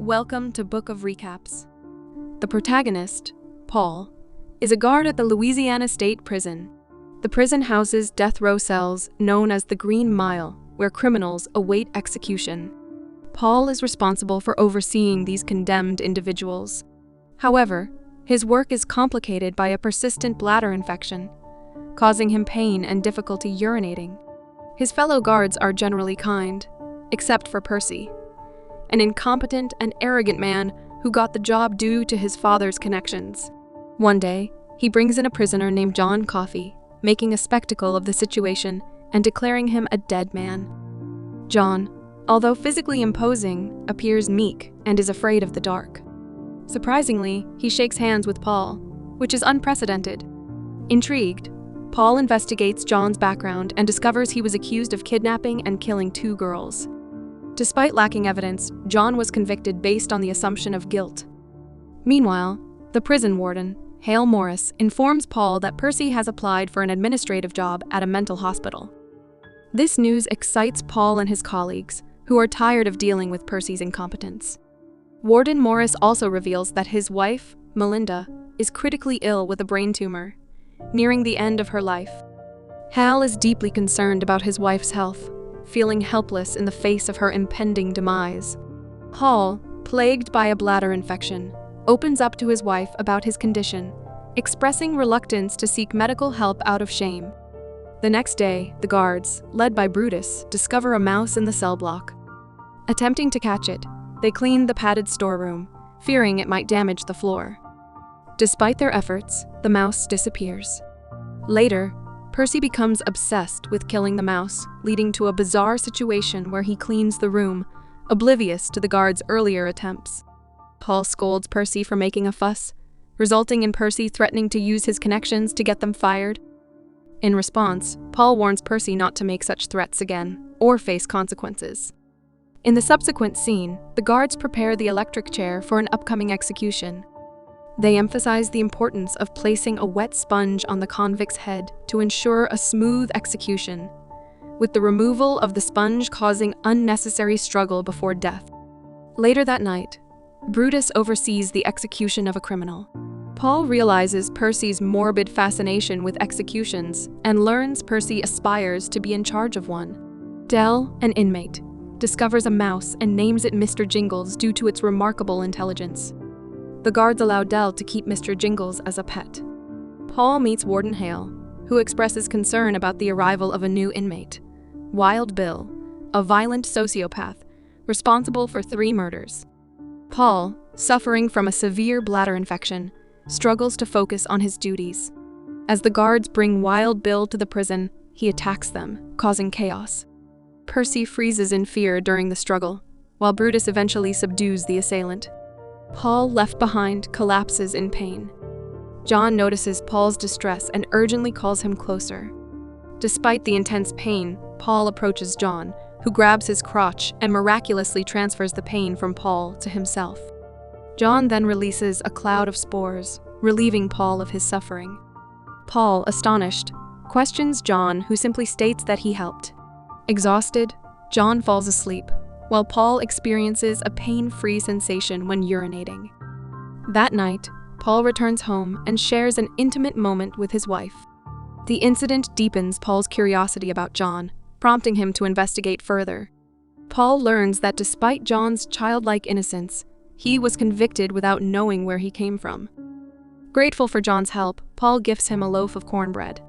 Welcome to Book of Recaps. The protagonist, Paul, is a guard at the Louisiana State Prison. The prison houses death row cells known as the Green Mile, where criminals await execution. Paul is responsible for overseeing these condemned individuals. However, his work is complicated by a persistent bladder infection, causing him pain and difficulty urinating. His fellow guards are generally kind, except for Percy, an incompetent and arrogant man who got the job due to his father's connections. One day, he brings in a prisoner named John Coffey, making a spectacle of the situation and declaring him a dead man. John, although physically imposing, appears meek and is afraid of the dark. Surprisingly, he shakes hands with Paul, which is unprecedented. Intrigued, Paul investigates John's background and discovers he was accused of kidnapping and killing 2 girls. Despite lacking evidence, John was convicted based on the assumption of guilt. Meanwhile, the prison warden, Hale Morris, informs Paul that Percy has applied for an administrative job at a mental hospital. This news excites Paul and his colleagues, who are tired of dealing with Percy's incompetence. Warden Morris also reveals that his wife, Melinda, is critically ill with a brain tumor, nearing the end of her life. Hal is deeply concerned about his wife's health, feeling helpless in the face of her impending demise. Hall, plagued by a bladder infection, opens up to his wife about his condition, expressing reluctance to seek medical help out of shame. The next day, the guards, led by Brutus, discover a mouse in the cell block. Attempting to catch it, they clean the padded storeroom, fearing it might damage the floor. Despite their efforts, the mouse disappears. Later, Percy becomes obsessed with killing the mouse, leading to a bizarre situation where he cleans the room, oblivious to the guards' earlier attempts. Paul scolds Percy for making a fuss, resulting in Percy threatening to use his connections to get them fired. In response, Paul warns Percy not to make such threats again, or face consequences. In the subsequent scene, the guards prepare the electric chair for an upcoming execution. They emphasize the importance of placing a wet sponge on the convict's head to ensure a smooth execution, with the removal of the sponge causing unnecessary struggle before death. Later that night, Brutus oversees the execution of a criminal. Paul realizes Percy's morbid fascination with executions and learns Percy aspires to be in charge of one. Dell, an inmate, discovers a mouse and names it Mr. Jingles due to its remarkable intelligence. The guards allow Dell to keep Mr. Jingles as a pet. Paul meets Warden Hale, who expresses concern about the arrival of a new inmate, Wild Bill, a violent sociopath responsible for 3 murders. Paul, suffering from a severe bladder infection, struggles to focus on his duties. As the guards bring Wild Bill to the prison, he attacks them, causing chaos. Percy freezes in fear during the struggle, while Brutus eventually subdues the assailant. Paul, left behind, collapses in pain. John notices Paul's distress and urgently calls him closer. Despite the intense pain, Paul approaches John, who grabs his crotch and miraculously transfers the pain from Paul to himself. John then releases a cloud of spores, relieving Paul of his suffering. Paul, astonished, questions John, who simply states that he helped. Exhausted, John falls asleep, while Paul experiences a pain-free sensation when urinating. That night, Paul returns home and shares an intimate moment with his wife. The incident deepens Paul's curiosity about John, prompting him to investigate further. Paul learns that despite John's childlike innocence, he was convicted without knowing where he came from. Grateful for John's help, Paul gifts him a loaf of cornbread.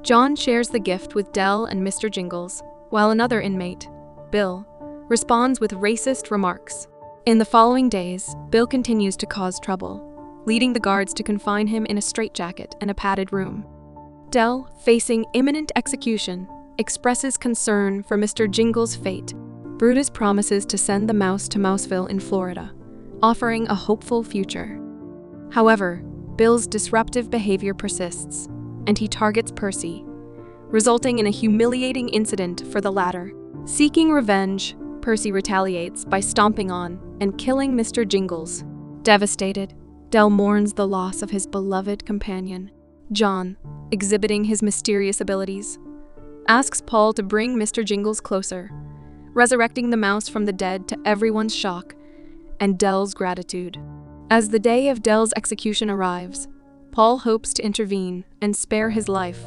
John shares the gift with Dell and Mr. Jingles, while another inmate, Bill, responds with racist remarks. In the following days, Bill continues to cause trouble, leading the guards to confine him in a straitjacket and a padded room. Dell, facing imminent execution, expresses concern for Mr. Jingles' fate. Brutus promises to send the mouse to Mouseville in Florida, offering a hopeful future. However, Bill's disruptive behavior persists, and he targets Percy, resulting in a humiliating incident for the latter. Seeking revenge, Percy retaliates by stomping on and killing Mr. Jingles. Devastated, Dell mourns the loss of his beloved companion. John, exhibiting his mysterious abilities, asks Paul to bring Mr. Jingles closer, resurrecting the mouse from the dead to everyone's shock, and Dell's gratitude. As the day of Dell's execution arrives, Paul hopes to intervene and spare his life,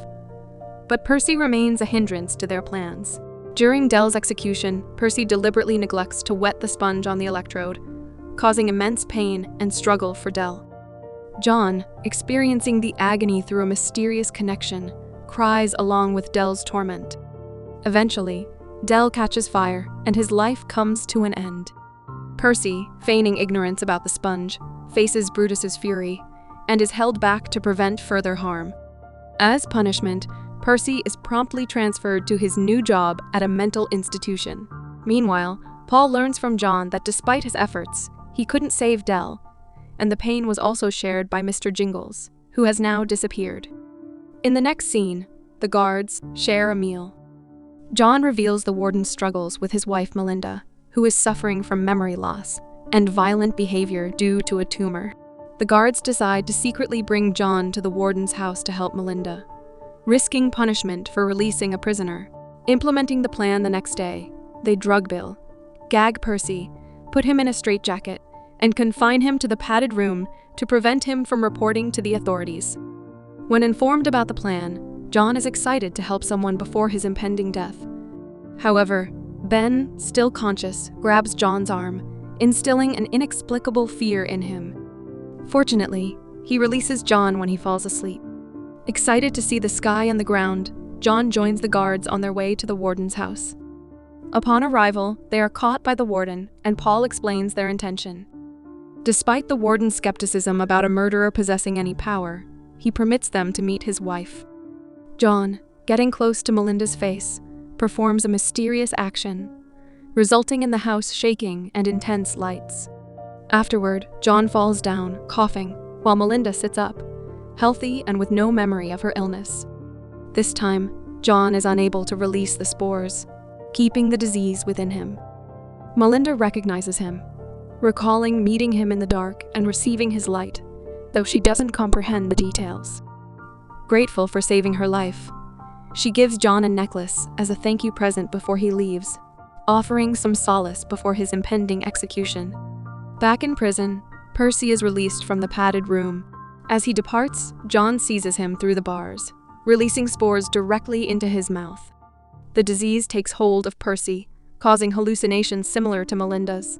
but Percy remains a hindrance to their plans. During Dell's execution, Percy deliberately neglects to wet the sponge on the electrode, causing immense pain and struggle for Dell. John, experiencing the agony through a mysterious connection, cries along with Dell's torment. Eventually, Dell catches fire and his life comes to an end. Percy, feigning ignorance about the sponge, faces Brutus's fury and is held back to prevent further harm. As punishment, Percy is promptly transferred to his new job at a mental institution. Meanwhile, Paul learns from John that despite his efforts, he couldn't save Dell, and the pain was also shared by Mr. Jingles, who has now disappeared. In the next scene, the guards share a meal. John reveals the warden's struggles with his wife Melinda, who is suffering from memory loss and violent behavior due to a tumor. The guards decide to secretly bring John to the warden's house to help Melinda, risking punishment for releasing a prisoner. Implementing the plan the next day, they drug Bill, gag Percy, put him in a straitjacket, and confine him to the padded room to prevent him from reporting to the authorities. When informed about the plan, John is excited to help someone before his impending death. However, Ben, still conscious, grabs John's arm, instilling an inexplicable fear in him. Fortunately, he releases John when he falls asleep. Excited to see the sky and the ground, John joins the guards on their way to the warden's house. Upon arrival, they are caught by the warden, and Paul explains their intention. Despite the warden's skepticism about a murderer possessing any power, he permits them to meet his wife. John, getting close to Melinda's face, performs a mysterious action, resulting in the house shaking and intense lights. Afterward, John falls down, coughing, while Melinda sits up, healthy and with no memory of her illness. This time, John is unable to release the spores, keeping the disease within him. Melinda recognizes him, recalling meeting him in the dark and receiving his light, though she doesn't comprehend the details. Grateful for saving her life, she gives John a necklace as a thank you present before he leaves, offering some solace before his impending execution. Back in prison, Percy is released from the padded room. As he departs, John seizes him through the bars, releasing spores directly into his mouth. The disease takes hold of Percy, causing hallucinations similar to Melinda's.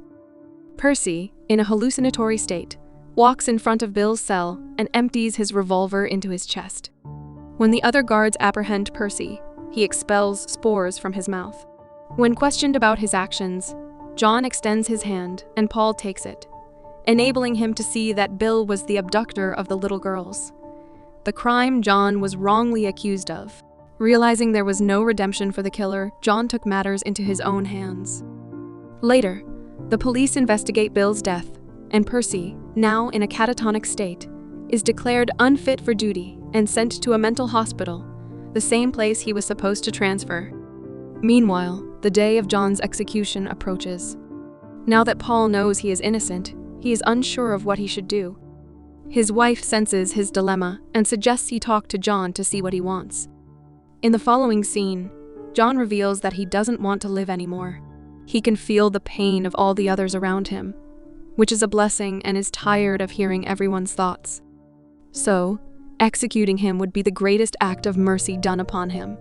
Percy, in a hallucinatory state, walks in front of Bill's cell and empties his revolver into his chest. When the other guards apprehend Percy, he expels spores from his mouth. When questioned about his actions, John extends his hand and Paul takes it, enabling him to see that Bill was the abductor of the little girls, the crime John was wrongly accused of. Realizing there was no redemption for the killer, John took matters into his own hands. Later, the police investigate Bill's death, and Percy, now in a catatonic state, is declared unfit for duty and sent to a mental hospital, the same place he was supposed to transfer. Meanwhile, the day of John's execution approaches. Now that Paul knows he is innocent, he is unsure of what he should do. His wife senses his dilemma and suggests he talk to John to see what he wants. In the following scene, John reveals that he doesn't want to live anymore. He can feel the pain of all the others around him, which is a blessing, and is tired of hearing everyone's thoughts. So, executing him would be the greatest act of mercy done upon him.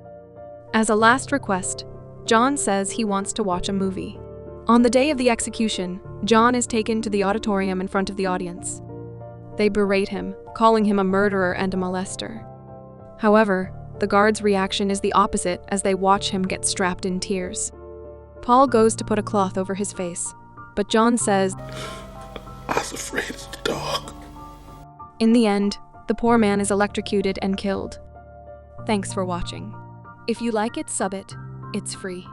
As a last request, John says he wants to watch a movie. On the day of the execution, John is taken to the auditorium in front of the audience. They berate him, calling him a murderer and a molester. However, the guards' reaction is the opposite as they watch him get strapped in tears. Paul goes to put a cloth over his face, but John says, "I was afraid of the dog." In the end, the poor man is electrocuted and killed. Thanks for watching. If you like it, sub it. It's free.